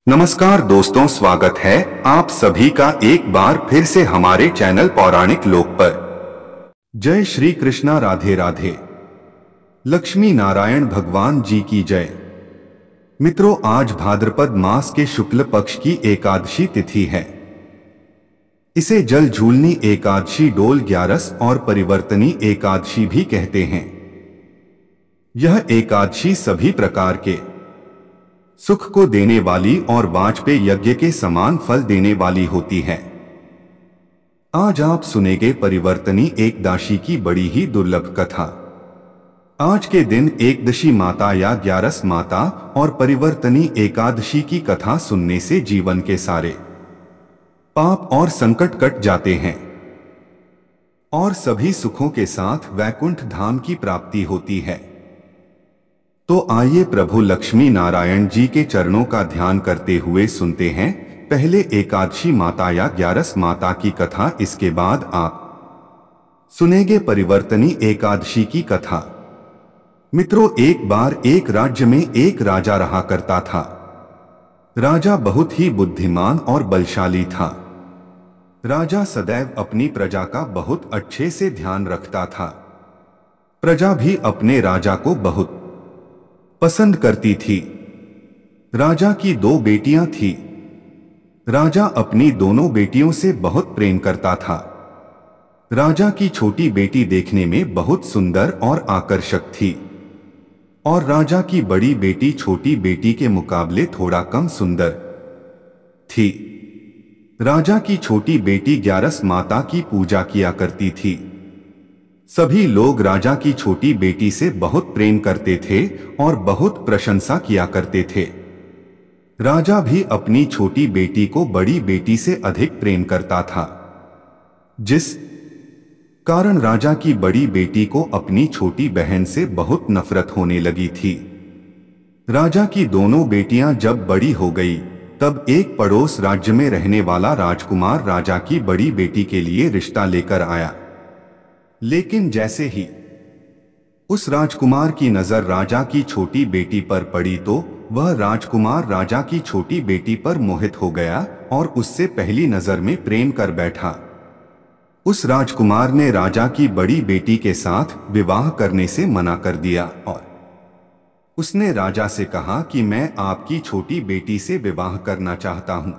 नमस्कार दोस्तों, स्वागत है आप सभी का एक बार फिर से हमारे चैनल पौराणिक लोक पर। जय श्री कृष्णा, राधे राधे। लक्ष्मी नारायण भगवान जी की जय। मित्रों, आज भाद्रपद मास के शुक्ल पक्ष की एकादशी तिथि है। इसे जल झूलनी एकादशी, डोल ग्यारस और परिवर्तनी एकादशी भी कहते हैं। यह एकादशी सभी प्रकार के सुख को देने वाली और वाजपेय यज्ञ के समान फल देने वाली होती है। आज आप सुनेंगे परिवर्तनी एकदशी की बड़ी ही दुर्लभ कथा। आज के दिन एकदशी माता या ग्यारस माता और परिवर्तनी एकादशी की कथा सुनने से जीवन के सारे पाप और संकट कट जाते हैं और सभी सुखों के साथ वैकुंठ धाम की प्राप्ति होती है। तो आइए प्रभु लक्ष्मी नारायण जी के चरणों का ध्यान करते हुए सुनते हैं पहले एकादशी माता या ग्यारस माता की कथा। इसके बाद आप सुनेंगे परिवर्तनी एकादशी की कथा। मित्रों, एक बार एक राज्य में एक राजा रहा करता था। राजा बहुत ही बुद्धिमान और बलशाली था। राजा सदैव अपनी प्रजा का बहुत अच्छे से ध्यान रखता था। प्रजा भी अपने राजा को बहुत पसंद करती थी। राजा की दो बेटियां थी। राजा अपनी दोनों बेटियों से बहुत प्रेम करता था। राजा की छोटी बेटी देखने में बहुत सुंदर और आकर्षक थी और राजा की बड़ी बेटी छोटी बेटी के मुकाबले थोड़ा कम सुंदर थी। राजा की छोटी बेटी ग्यारस माता की पूजा किया करती थी। सभी लोग राजा की छोटी बेटी से बहुत प्रेम करते थे और बहुत प्रशंसा किया करते थे। राजा भी अपनी छोटी बेटी को बड़ी बेटी से अधिक प्रेम करता था, जिस कारण राजा की बड़ी बेटी को अपनी छोटी बहन से बहुत नफरत होने लगी थी। राजा की दोनों बेटियां जब बड़ी हो गई, तब एक पड़ोस राज्य में रहने वाला राजकुमार राजा की बड़ी बेटी के लिए रिश्ता लेकर आया। लेकिन जैसे ही उस राजकुमार की नजर राजा की छोटी बेटी पर पड़ी, तो वह राजकुमार राजा की छोटी बेटी पर मोहित हो गया और उससे पहली नजर में प्रेम कर बैठा। उस राजकुमार ने राजा की बड़ी बेटी के साथ विवाह करने से मना कर दिया और उसने राजा से कहा कि मैं आपकी छोटी बेटी से विवाह करना चाहता हूं।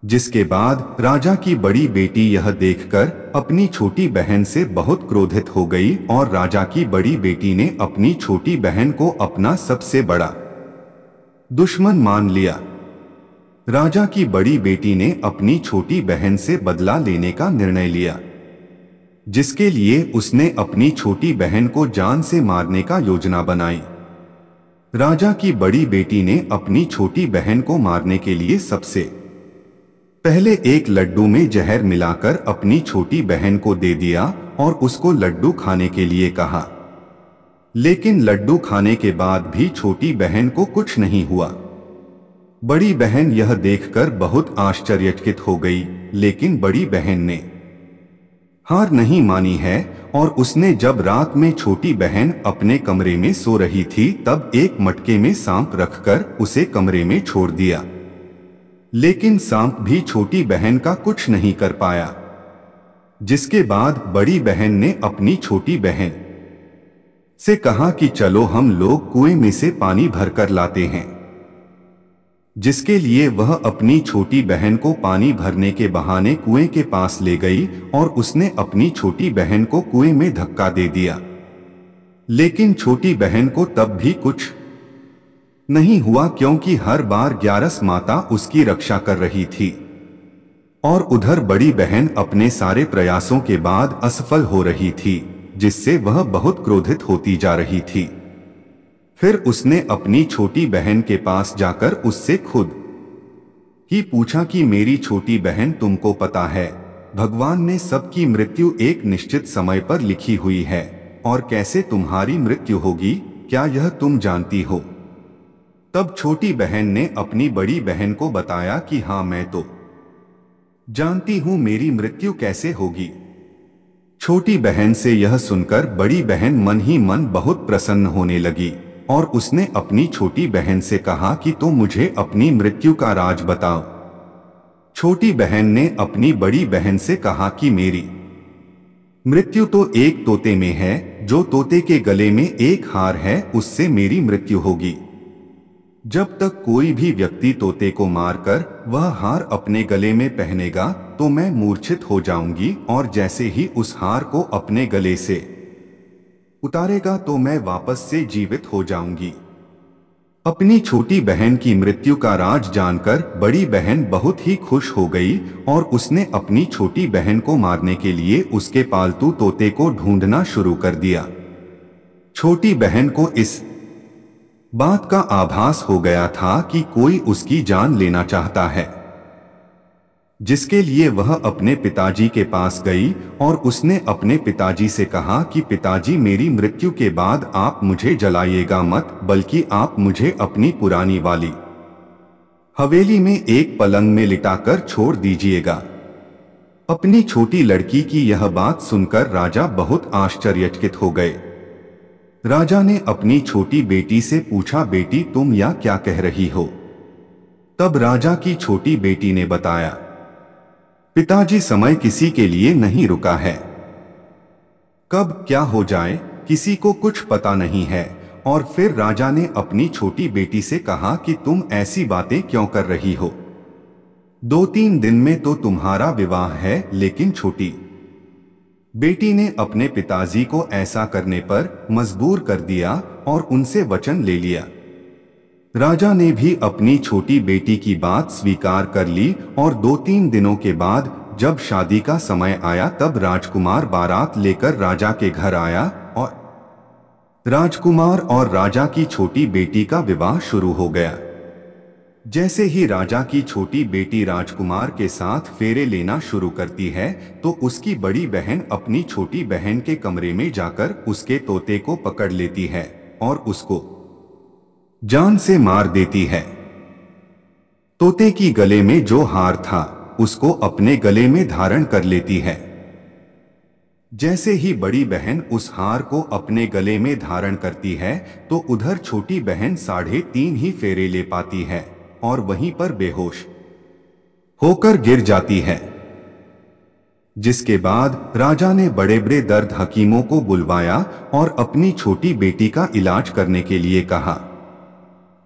जिसके बाद राजा की बड़ी बेटी यह देखकर अपनी छोटी बहन से बहुत क्रोधित हो गई और राजा की बड़ी बेटी ने अपनी छोटी बहन को अपना सबसे बड़ा दुश्मन मान लिया। राजा की बड़ी बेटी ने अपनी छोटी बहन से बदला लेने का निर्णय लिया, जिसके लिए उसने अपनी छोटी बहन को जान से मारने का योजना बनाई। राजा की बड़ी बेटी ने अपनी छोटी बहन को मारने के लिए सबसे पहले एक लड्डू में जहर मिलाकर अपनी छोटी बहन को दे दिया और उसको लड्डू खाने के लिए कहा। लेकिन लड्डू खाने के बाद भी छोटी बहन को कुछ नहीं हुआ। बड़ी बहन यह देखकर बहुत आश्चर्यचकित हो गई, लेकिन बड़ी बहन ने हार नहीं मानी है और उसने जब रात में छोटी बहन अपने कमरे में सो रही थी, तब एक मटके में सांप रखकर उसे कमरे में छोड़ दिया। लेकिन सांप भी छोटी बहन का कुछ नहीं कर पाया। जिसके बाद बड़ी बहन ने अपनी छोटी बहन से कहा कि चलो हम लोग कुएं में से पानी भरकर लाते हैं। जिसके लिए वह अपनी छोटी बहन को पानी भरने के बहाने कुएं के पास ले गई और उसने अपनी छोटी बहन को कुएं में धक्का दे दिया। लेकिन छोटी बहन को तब भी कुछ नहीं हुआ, क्योंकि हर बार ग्यारस माता उसकी रक्षा कर रही थी और उधर बड़ी बहन अपने सारे प्रयासों के बाद असफल हो रही थी, जिससे वह बहुत क्रोधित होती जा रही थी। फिर उसने अपनी छोटी बहन के पास जाकर उससे खुद ही पूछा कि मेरी छोटी बहन, तुमको पता है भगवान ने सबकी मृत्यु एक निश्चित समय पर लिखी हुई है, और कैसे तुम्हारी मृत्यु होगी, क्या यह तुम जानती हो? तब छोटी बहन ने अपनी बड़ी बहन को बताया कि हाँ, मैं तो जानती हूं मेरी मृत्यु कैसे होगी। छोटी बहन से यह सुनकर बड़ी बहन मन ही मन बहुत प्रसन्न होने लगी और उसने अपनी छोटी बहन से कहा कि तो मुझे अपनी मृत्यु का राज बताओ। छोटी बहन ने अपनी बड़ी बहन से कहा कि मेरी मृत्यु तो एक तोते में है, जो तोते के गले में एक हार है उससे मेरी मृत्यु होगी। जब तक कोई भी व्यक्ति तोते को मारकर वह हार अपने गले में पहनेगा तो मैं मूर्छित हो जाऊंगी, और जैसे ही उस हार को अपने गले से उतारेगा तो मैं वापस से जीवित हो जाऊंगी। अपनी छोटी बहन की मृत्यु का राज जानकर बड़ी बहन बहुत ही खुश हो गई और उसने अपनी छोटी बहन को मारने के लिए उसके पालतू तोते को ढूंढना शुरू कर दिया। छोटी बहन को इस बात का आभास हो गया था कि कोई उसकी जान लेना चाहता है, जिसके लिए वह अपने पिताजी के पास गई और उसने अपने पिताजी से कहा कि पिताजी, मेरी मृत्यु के बाद आप मुझे जलाइएगा मत, बल्कि आप मुझे अपनी पुरानी वाली हवेली में एक पलंग में लिटाकर छोड़ दीजिएगा। अपनी छोटी लड़की की यह बात सुनकर राजा बहुत आश्चर्यचकित हो गए। राजा ने अपनी छोटी बेटी से पूछा, बेटी तुम यह क्या कह रही हो? तब राजा की छोटी बेटी ने बताया, पिताजी, समय किसी के लिए नहीं रुका है। कब क्या हो जाए किसी को कुछ पता नहीं है। और फिर राजा ने अपनी छोटी बेटी से कहा कि तुम ऐसी बातें क्यों कर रही हो? 2-3 दिन में तो तुम्हारा विवाह है। लेकिन छोटी बेटी ने अपने पिताजी को ऐसा करने पर मजबूर कर दिया और उनसे वचन ले लिया। राजा ने भी अपनी छोटी बेटी की बात स्वीकार कर ली और 2-3 दिनों के बाद जब शादी का समय आया तब राजकुमार बारात लेकर राजा के घर आया और राजकुमार और राजा की छोटी बेटी का विवाह शुरू हो गया। जैसे ही राजा की छोटी बेटी राजकुमार के साथ फेरे लेना शुरू करती है तो उसकी बड़ी बहन अपनी छोटी बहन के कमरे में जाकर उसके तोते को पकड़ लेती है और उसको जान से मार देती है। तोते की गले में जो हार था उसको अपने गले में धारण कर लेती है। जैसे ही बड़ी बहन उस हार को अपने गले में धारण करती है तो उधर छोटी बहन 3.5 ही फेरे ले पाती है और वहीं पर बेहोश होकर गिर जाती है। जिसके बाद राजा ने बड़े बड़े दर्द हकीमों को बुलवाया और अपनी छोटी बेटी का इलाज करने के लिए कहा।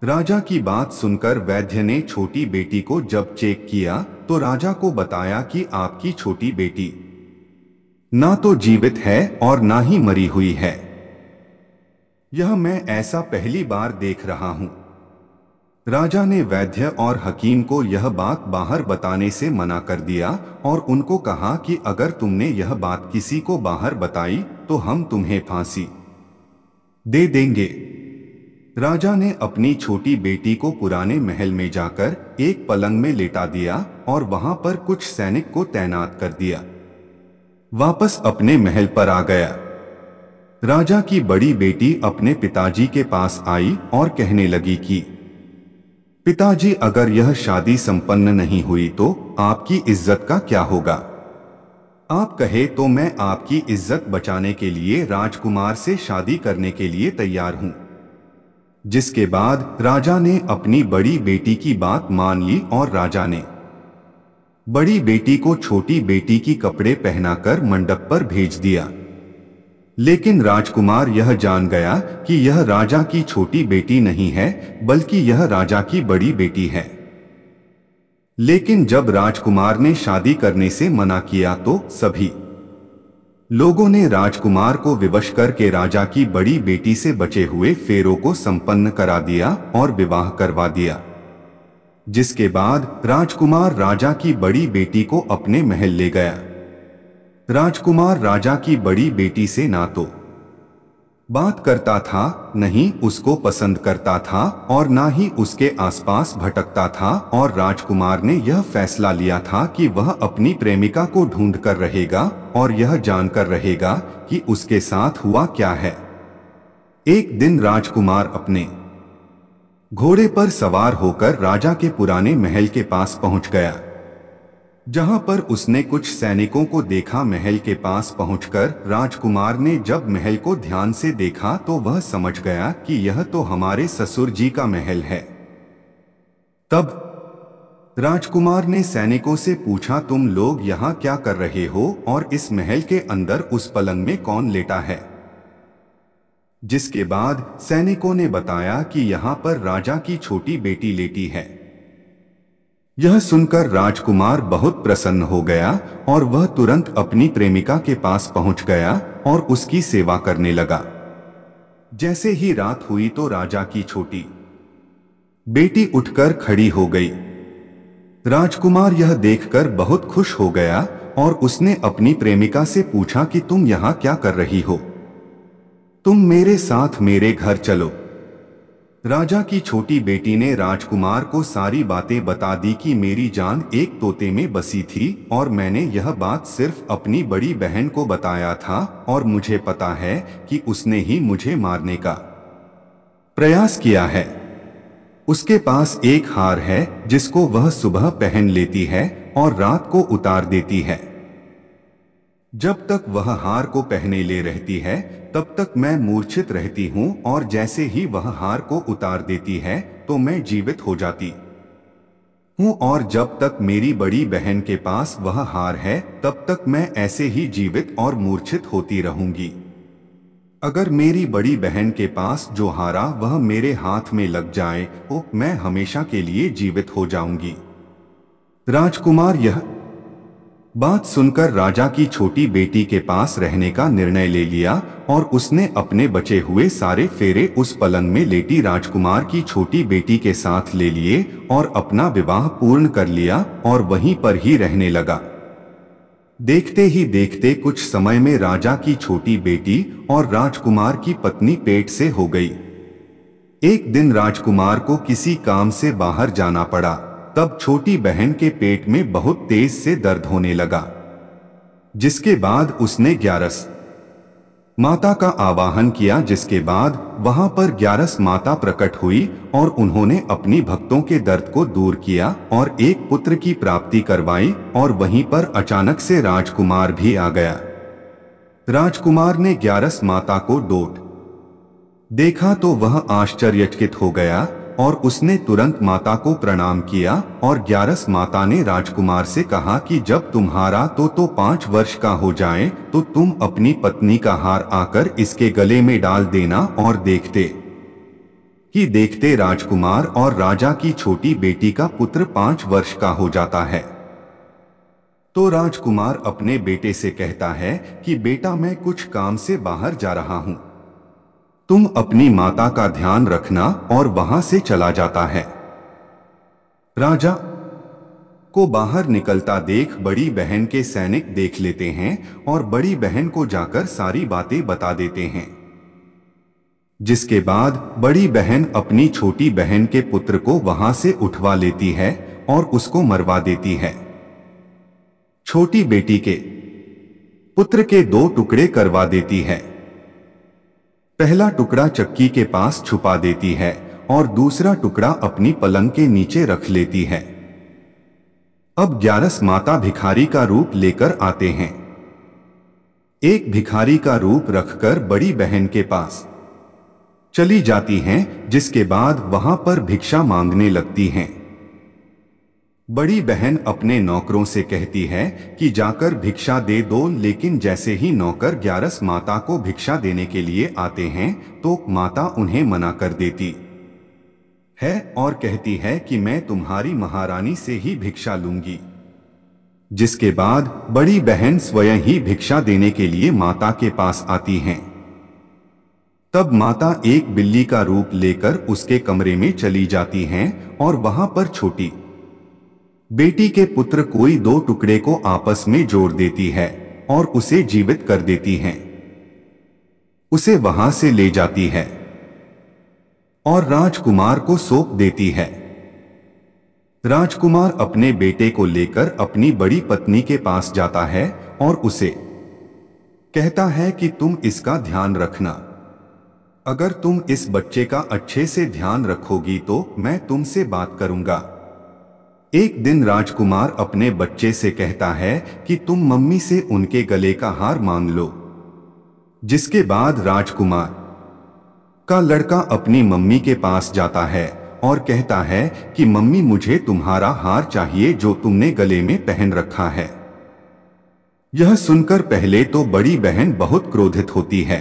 राजा की बात सुनकर वैद्य ने छोटी बेटी को जब चेक किया तो राजा को बताया कि आपकी छोटी बेटी ना तो जीवित है और ना ही मरी हुई है। यह मैं ऐसा पहली बार देख रहा हूं। राजा ने वैद्य और हकीम को यह बात बाहर बताने से मना कर दिया और उनको कहा कि अगर तुमने यह बात किसी को बाहर बताई तो हम तुम्हें फांसी दे देंगे। राजा ने अपनी छोटी बेटी को पुराने महल में जाकर एक पलंग में लेटा दिया और वहां पर कुछ सैनिक को तैनात कर दिया। वापस अपने महल पर आ गया। राजा की बड़ी बेटी अपने पिताजी के पास आई और कहने लगी कि पिताजी, अगर यह शादी संपन्न नहीं हुई तो आपकी इज्जत का क्या होगा? आप कहे तो मैं आपकी इज्जत बचाने के लिए राजकुमार से शादी करने के लिए तैयार हूं। जिसके बाद राजा ने अपनी बड़ी बेटी की बात मान ली और राजा ने बड़ी बेटी को छोटी बेटी की कपड़े पहनाकर मंडप पर भेज दिया। लेकिन राजकुमार यह जान गया कि यह राजा की छोटी बेटी नहीं है बल्कि यह राजा की बड़ी बेटी है। लेकिन जब राजकुमार ने शादी करने से मना किया तो सभी लोगों ने राजकुमार को विवश करके राजा की बड़ी बेटी से बचे हुए फेरों को संपन्न करा दिया और विवाह करवा दिया। जिसके बाद राजकुमार राजा की बड़ी बेटी को अपने महल ले गया। राजकुमार राजा की बड़ी बेटी से ना तो बात करता था, नहीं उसको पसंद करता था और ना ही उसके आसपास भटकता था और राजकुमार ने यह फैसला लिया था कि वह अपनी प्रेमिका को ढूंढ कर रहेगा और यह जानकर रहेगा कि उसके साथ हुआ क्या है। एक दिन राजकुमार अपने घोड़े पर सवार होकर राजा के पुराने महल के पास पहुंच गया। जहां पर उसने कुछ सैनिकों को देखा। महल के पास पहुंचकर राजकुमार ने जब महल को ध्यान से देखा तो वह समझ गया कि यह तो हमारे ससुर जी का महल है। तब राजकुमार ने सैनिकों से पूछा, तुम लोग यहाँ क्या कर रहे हो और इस महल के अंदर उस पलंग में कौन लेटा है? जिसके बाद सैनिकों ने बताया कि यहाँ पर राजा की छोटी बेटी लेटी है। यह सुनकर राजकुमार बहुत प्रसन्न हो गया और वह तुरंत अपनी प्रेमिका के पास पहुंच गया और उसकी सेवा करने लगा। जैसे ही रात हुई तो राजा की छोटी बेटी उठकर खड़ी हो गई। राजकुमार यह देखकर बहुत खुश हो गया और उसने अपनी प्रेमिका से पूछा कि तुम यहाँ क्या कर रही हो? तुम मेरे साथ मेरे घर चलो। राजा की छोटी बेटी ने राजकुमार को सारी बातें बता दी कि मेरी जान एक तोते में बसी थी और मैंने यह बात सिर्फ अपनी बड़ी बहन को बताया था और मुझे पता है कि उसने ही मुझे मारने का प्रयास किया है। उसके पास एक हार है जिसको वह सुबह पहन लेती है और रात को उतार देती है। जब तक वह हार को पहने ले रहती है तब तक मैं मूर्छित रहती हूँ और जैसे ही वह हार को उतार देती है तो मैं जीवित हो जाती हूँ और जब तक मेरी बड़ी बहन के पास वह हार है तब तक मैं ऐसे ही जीवित और मूर्छित होती रहूंगी। अगर मेरी बड़ी बहन के पास जो हारा वह मेरे हाथ में लग जाए तो मैं हमेशा के लिए जीवित हो जाऊंगी। राजकुमार यह बात सुनकर राजा की छोटी बेटी के पास रहने का निर्णय ले लिया और उसने अपने बचे हुए सारे फेरे उस पलंग में लेटी राजकुमार की छोटी बेटी के साथ ले लिए और अपना विवाह पूर्ण कर लिया और वहीं पर ही रहने लगा। देखते ही देखते कुछ समय में राजा की छोटी बेटी और राजकुमार की पत्नी पेट से हो गई। एक दिन राजकुमार को किसी काम से बाहर जाना पड़ा। तब छोटी बहन के पेट में बहुत तेज से दर्द होने लगा, जिसके बाद उसने ग्यारस माता का आवाहन किया। जिसके बाद वहां पर ग्यारस माता प्रकट हुई और उन्होंने अपनी भक्तों के दर्द को दूर किया और एक पुत्र की प्राप्ति करवाई और वहीं पर अचानक से राजकुमार भी आ गया। राजकुमार ने ग्यारस माता को डोट देखा तो वह आश्चर्यचकित हो गया और उसने तुरंत माता को प्रणाम किया और ग्यारस माता ने राजकुमार से कहा कि जब तुम्हारा तो 5 वर्ष का हो जाए तो तुम अपनी पत्नी का हार आकर इसके गले में डाल देना और देखते राजकुमार और राजा की छोटी बेटी का पुत्र 5 वर्ष का हो जाता है। तो राजकुमार अपने बेटे से कहता है कि बेटा मैं कुछ काम से बाहर जा रहा हूं, तुम अपनी माता का ध्यान रखना और वहां से चला जाता है। राजा को बाहर निकलता देख बड़ी बहन के सैनिक देख लेते हैं और बड़ी बहन को जाकर सारी बातें बता देते हैं। जिसके बाद बड़ी बहन अपनी छोटी बहन के पुत्र को वहां से उठवा लेती है और उसको मरवा देती है। छोटी बेटी के पुत्र के 2 टुकड़े करवा देती है। पहला टुकड़ा चक्की के पास छुपा देती है और दूसरा टुकड़ा अपनी पलंग के नीचे रख लेती है। अब ग्यारस माता भिखारी का रूप लेकर आते हैं। एक भिखारी का रूप रखकर बड़ी बहन के पास चली जाती हैं, जिसके बाद वहां पर भिक्षा मांगने लगती हैं। बड़ी बहन अपने नौकरों से कहती है कि जाकर भिक्षा दे दो, लेकिन जैसे ही नौकर ग्यारस माता को भिक्षा देने के लिए आते हैं तो माता उन्हें मना कर देती है और कहती है कि मैं तुम्हारी महारानी से ही भिक्षा लूंगी। जिसके बाद बड़ी बहन स्वयं ही भिक्षा देने के लिए माता के पास आती हैं। तब माता एक बिल्ली का रूप लेकर उसके कमरे में चली जाती हैं और वहां पर छोटी बेटी के पुत्र कोई 2 टुकड़े को आपस में जोड़ देती है और उसे जीवित कर देती हैं। उसे वहां से ले जाती है और राजकुमार को सौंप देती है। राजकुमार अपने बेटे को लेकर अपनी बड़ी पत्नी के पास जाता है और उसे कहता है कि तुम इसका ध्यान रखना। अगर तुम इस बच्चे का अच्छे से ध्यान रखोगी तो मैं तुमसे बात करूंगा। एक दिन राजकुमार अपने बच्चे से कहता है कि तुम मम्मी से उनके गले का हार मांग लो। जिसके बाद राजकुमार का लड़का अपनी मम्मी के पास जाता है और कहता है कि मम्मी, मुझे तुम्हारा हार चाहिए जो तुमने गले में पहन रखा है। यह सुनकर पहले तो बड़ी बहन बहुत क्रोधित होती है,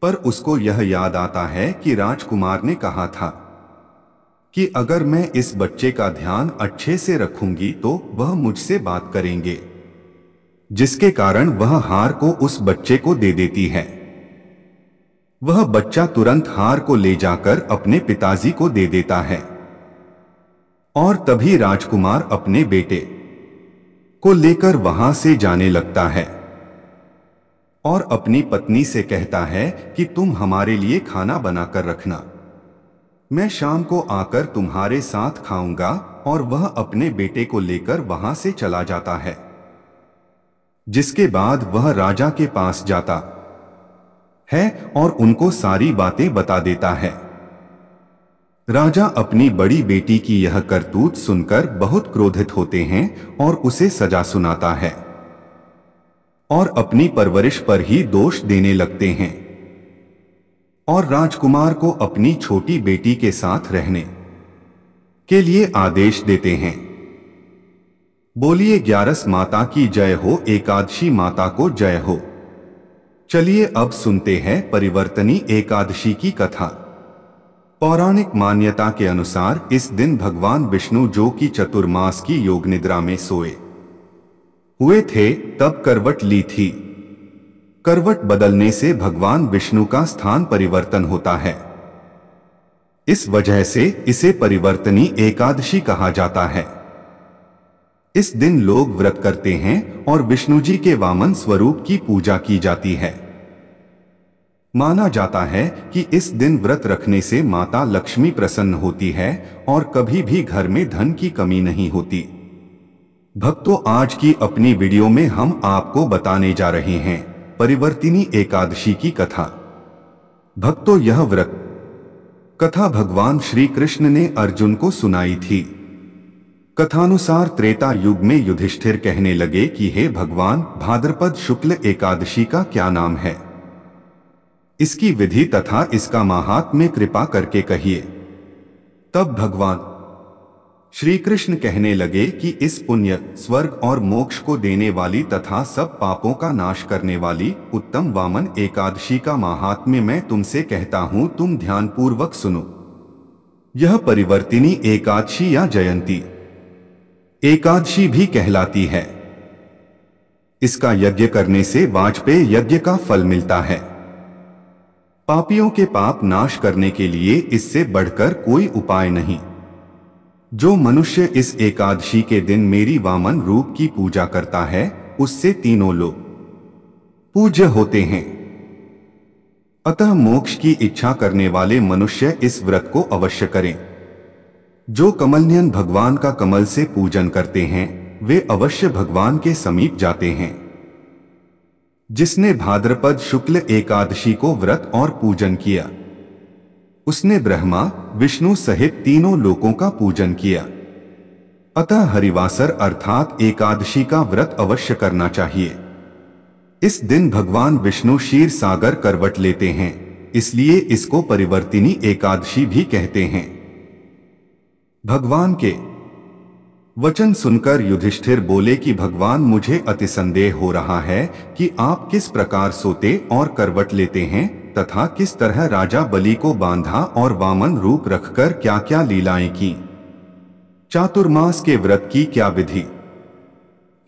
पर उसको यह याद आता है कि राजकुमार ने कहा था कि अगर मैं इस बच्चे का ध्यान अच्छे से रखूंगी तो वह मुझसे बात करेंगे, जिसके कारण वह हार को उस बच्चे को दे देती है। वह बच्चा तुरंत हार को ले जाकर अपने पिताजी को दे देता है और तभी राजकुमार अपने बेटे को लेकर वहां से जाने लगता है और अपनी पत्नी से कहता है कि तुम हमारे लिए खाना बनाकर रखना, मैं शाम को आकर तुम्हारे साथ खाऊंगा। और वह अपने बेटे को लेकर वहां से चला जाता है। जिसके बाद वह राजा के पास जाता है और उनको सारी बातें बता देता है। राजा अपनी बड़ी बेटी की यह करतूत सुनकर बहुत क्रोधित होते हैं और उसे सजा सुनाता है और अपनी परवरिश पर ही दोष देने लगते हैं और राजकुमार को अपनी छोटी बेटी के साथ रहने के लिए आदेश देते हैं। बोलिए ग्यारस माता की जय हो, एकादशी माता को जय हो। चलिए अब सुनते हैं परिवर्तनी एकादशी की कथा। पौराणिक मान्यता के अनुसार इस दिन भगवान विष्णु, जो कि चतुर्मास की योग निद्रा में सोए हुए थे, तब करवट ली थी। करवट बदलने से भगवान विष्णु का स्थान परिवर्तन होता है। इस वजह से इसे परिवर्तनी एकादशी कहा जाता है। इस दिन लोग व्रत करते हैं और विष्णु जी के वामन स्वरूप की पूजा की जाती है। माना जाता है कि इस दिन व्रत रखने से माता लक्ष्मी प्रसन्न होती है और कभी भी घर में धन की कमी नहीं होती। भक्तों, आज की अपनी वीडियो में हम आपको बताने जा रहे हैं परिवर्तिनी एकादशी की कथा। भक्तों, यह व्रत कथा भगवान श्री कृष्ण ने अर्जुन को सुनाई थी। कथानुसार त्रेता युग में युधिष्ठिर कहने लगे कि हे भगवान, भाद्रपद शुक्ल एकादशी का क्या नाम है, इसकी विधि तथा इसका माहात्म्य कृपा करके कहिए। तब भगवान श्री कृष्ण कहने लगे कि इस पुण्य, स्वर्ग और मोक्ष को देने वाली तथा सब पापों का नाश करने वाली उत्तम वामन एकादशी का माहात्म्य मैं तुमसे कहता हूं, तुम ध्यानपूर्वक सुनो। यह परिवर्तिनी एकादशी या जयंती एकादशी भी कहलाती है। इसका यज्ञ करने से वाजपेय यज्ञ का फल मिलता है। पापियों के पाप नाश करने के लिए इससे बढ़कर कोई उपाय नहीं। जो मनुष्य इस एकादशी के दिन मेरी वामन रूप की पूजा करता है, उससे तीनों लोग पूज्य होते हैं। अतः मोक्ष की इच्छा करने वाले मनुष्य इस व्रत को अवश्य करें। जो कमलनयन भगवान का कमल से पूजन करते हैं, वे अवश्य भगवान के समीप जाते हैं। जिसने भाद्रपद शुक्ल एकादशी को व्रत और पूजन किया, उसने ब्रह्मा, विष्णु सहित तीनों लोकों का पूजन किया। अतः हरिवासर अर्थात एकादशी का व्रत अवश्य करना चाहिए। इस दिन भगवान विष्णु क्षीर सागर करवट लेते हैं, इसलिए इसको परिवर्तिनी एकादशी भी कहते हैं। भगवान के वचन सुनकर युधिष्ठिर बोले कि भगवान, मुझे अति संदेह हो रहा है कि आप किस प्रकार सोते और करवट लेते हैं तथा किस तरह राजा बलि को बांधा और वामन रूप रखकर क्या क्या लीलाएं की। चातुर्मास के व्रत की क्या विधि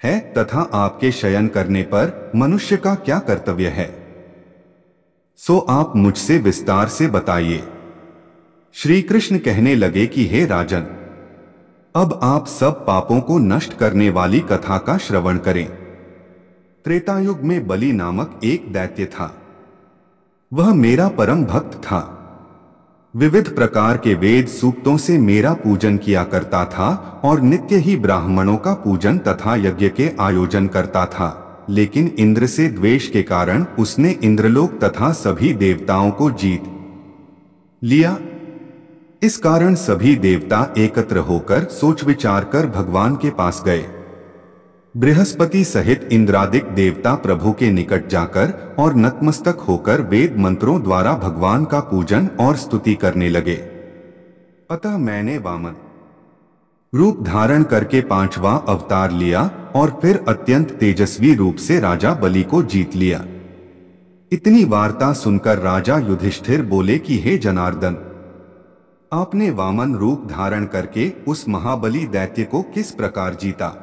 है तथा आपके शयन करने पर मनुष्य का क्या कर्तव्य है, सो आप मुझसे विस्तार से बताइए। श्री कृष्ण कहने लगे कि हे राजन, अब आप सब पापों को नष्ट करने वाली कथा का श्रवण करें। त्रेतायुग में बलि नामक एक दैत्य था। वह मेरा परम भक्त था। विविध प्रकार के वेद सूक्तों से मेरा पूजन किया करता था और नित्य ही ब्राह्मणों का पूजन तथा यज्ञ के आयोजन करता था। लेकिन इंद्र से द्वेष के कारण उसने इंद्रलोक तथा सभी देवताओं को जीत लिया। इस कारण सभी देवता एकत्र होकर सोच विचार कर भगवान के पास गए। बृहस्पति सहित इंद्रादिक देवता प्रभु के निकट जाकर और नतमस्तक होकर वेद मंत्रों द्वारा भगवान का पूजन और स्तुति करने लगे। अतः मैंने वामन रूप धारण करके 5वां अवतार लिया और फिर अत्यंत तेजस्वी रूप से राजा बलि को जीत लिया। इतनी वार्ता सुनकर राजा युधिष्ठिर बोले कि हे जनार्दन, आपने वामन रूप धारण करके उस महाबली दैत्य को किस प्रकार जीता?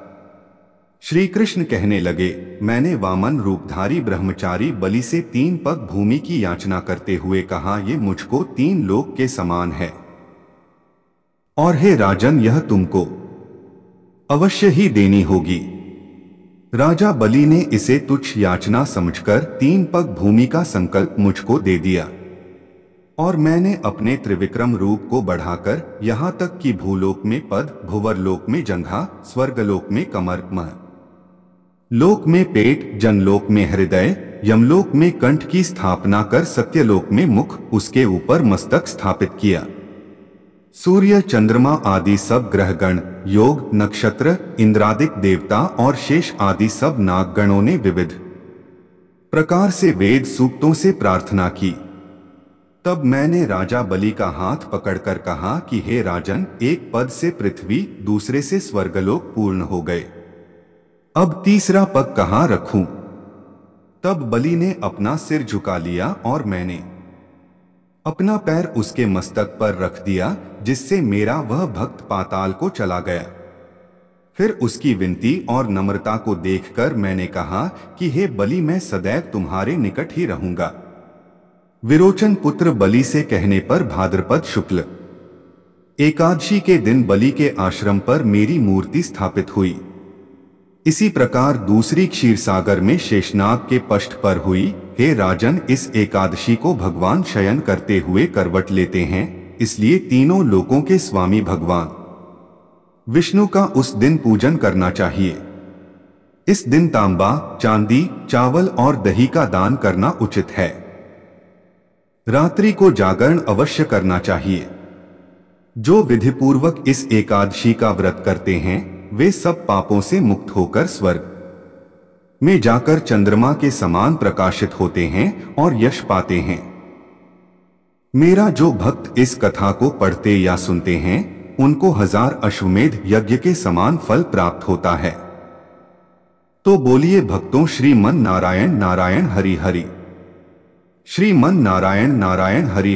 श्री कृष्ण कहने लगे, मैंने वामन रूपधारी ब्रह्मचारी बलि से 3 पग भूमि की याचना करते हुए कहा, ये मुझको 3 लोक के समान है और हे राजन, यह तुमको अवश्य ही देनी होगी। राजा बलि ने इसे तुच्छ याचना समझकर 3 पग भूमि का संकल्प मुझको दे दिया और मैंने अपने त्रिविक्रम रूप को बढ़ाकर यहां तक कि भूलोक में पद, भुवरलोक में जंघा, स्वर्गलोक में कमर, मह लोक में पेट, जनलोक में हृदय, यमलोक में कंठ की स्थापना कर सत्यलोक में मुख, उसके ऊपर मस्तक स्थापित किया। सूर्य, चंद्रमा आदि सब ग्रहगण, योग, नक्षत्र, इंद्रादिक देवता और शेष आदि सब नागगणों ने विविध प्रकार से वेद सूक्तों से प्रार्थना की। तब मैंने राजा बलि का हाथ पकड़कर कहा कि हे राजन, एक पद से पृथ्वी, दूसरे से स्वर्गलोक पूर्ण हो गए। अब तीसरा पग कहाँ रखूं? तब बलि ने अपना सिर झुका लिया और मैंने अपना पैर उसके मस्तक पर रख दिया, जिससे मेरा वह भक्त पाताल को चला गया। फिर उसकी विनती और नम्रता को देखकर मैंने कहा कि हे बलि, मैं सदैव तुम्हारे निकट ही रहूंगा। विरोचन पुत्र बलि से कहने पर भाद्रपद शुक्ल एकादशी के दिन बलि के आश्रम पर मेरी मूर्ति स्थापित हुई। इसी प्रकार दूसरी क्षीरसागर में शेषनाग के पष्ठ पर हुई। हे राजन, इस एकादशी को भगवान शयन करते हुए करवट लेते हैं, इसलिए तीनों लोकों के स्वामी भगवान विष्णु का उस दिन पूजन करना चाहिए। इस दिन तांबा, चांदी, चावल और दही का दान करना उचित है। रात्रि को जागरण अवश्य करना चाहिए। जो विधिपूर्वक इस एकादशी का व्रत करते हैं वे सब पापों से मुक्त होकर स्वर्ग में जाकर चंद्रमा के समान प्रकाशित होते हैं और यश पाते हैं। मेरा जो भक्त इस कथा को पढ़ते या सुनते हैं उनको 1000 अश्वमेध यज्ञ के समान फल प्राप्त होता है। तो बोलिए भक्तों, श्रीमन नारायण नारायण हरि हरि, श्रीमन नारायण नारायण हरि।